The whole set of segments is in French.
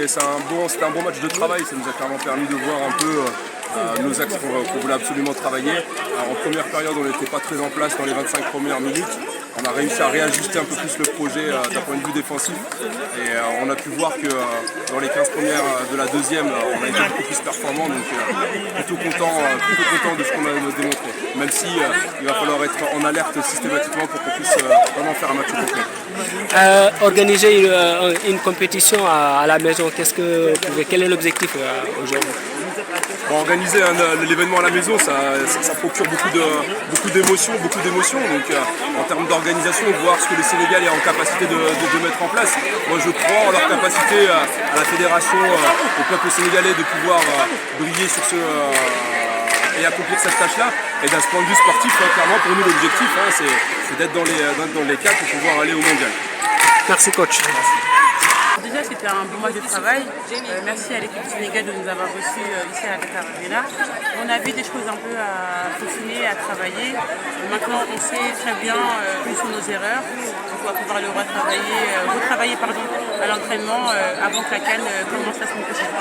c'était un bon match de travail, ça nous a clairement permis de voir un peu nos axes qu'on voulait absolument travailler. En première période, on n'était pas très en place dans les 25 premières minutes. On a réussi à réajuster un peu plus le projet d'un point de vue défensif. Et on a pu voir que dans les 15 premières de la deuxième, on a été beaucoup plus performant. Donc plutôt content de ce qu'on a démontré. Même si il va falloir être en alerte systématiquement pour qu'on puisse vraiment faire un match complet. Organiser une compétition à la maison, quel est l'objectif aujourd'hui? Bon, organiser l'événement à la maison, ça procure beaucoup d'émotions. Donc en termes d'organisation, voir ce que les Sénégalais ont en capacité de mettre en place. Moi je crois en leur capacité à la fédération, au peuple sénégalais de pouvoir briller sur et accomplir cette tâche-là. Et d'un point de vue sportif, clairement pour nous l'objectif, c'est d'être dans les cadres pour pouvoir aller au mondial. Merci coach. Déjà c'était un bon match de travail. Merci à l'équipe sénégalaise de nous avoir reçus ici à Dakar Arena. On avait des choses un peu à peaufiner, à travailler. Maintenant on sait très bien où sont nos erreurs. On va pouvoir le retravailler à l'entraînement avant que la CAN commence la semaine prochaine.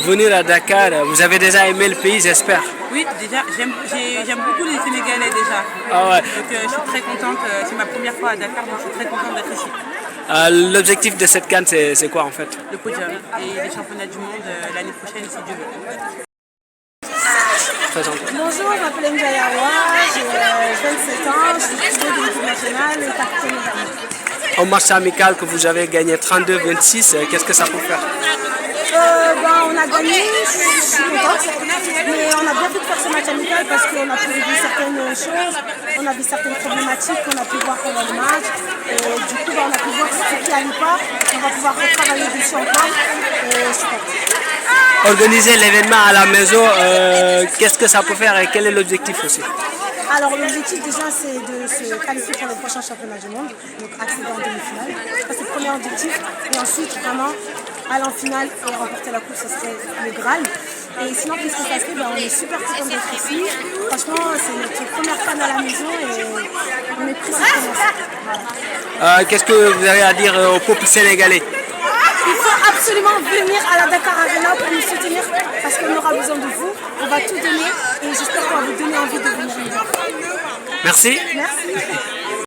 Venir à Dakar, vous avez déjà aimé le pays, j'espère. Oui, déjà, j'aime beaucoup les Sénégalais déjà. Ah ouais. Donc je suis très contente, c'est ma première fois à Dakar, donc je suis très contente d'être ici. L'objectif de cette CAN, c'est quoi en fait? Le podium et les championnats du monde l'année prochaine si Dieu veut. Bonjour, je m'appelle Mjaya Awa, j'ai 27 ans, je suis pivot de l'équipe nationale et capitaine également. Au match amical que vous avez gagné 32-26, qu'est-ce que ça peut faire? On a gagné, je suis contente, mais on a bien fait de faire ce match amical parce qu'on a pu régler certaines choses, on a vu certaines problématiques qu'on a pu voir pendant le match, et du coup on a pu voir ce qui n'allait pas, on va pouvoir retravailler dessus encore, et je suis contente. Organiser l'événement à la maison, qu'est-ce que ça peut faire et quel est l'objectif aussi? Alors l'objectif déjà c'est de se qualifier pour les prochains championnats du monde, donc accéder en demi-finale, ça c'est le premier objectif, et ensuite vraiment aller en finale et remporter la coupe, ce serait le Graal. Et sinon qu'est-ce que ça fait? On est super contents d'être ici, franchement c'est notre première CAN à la maison et on est pressés de commencer. Voilà. Qu'est-ce que vous avez à dire au peuple sénégalais? Il faut absolument venir à la Dakar Arena pour nous soutenir parce qu'on aura besoin de vous, on va tout donner et j'espère qu'on va vous donner envie de venir. Merci. Merci.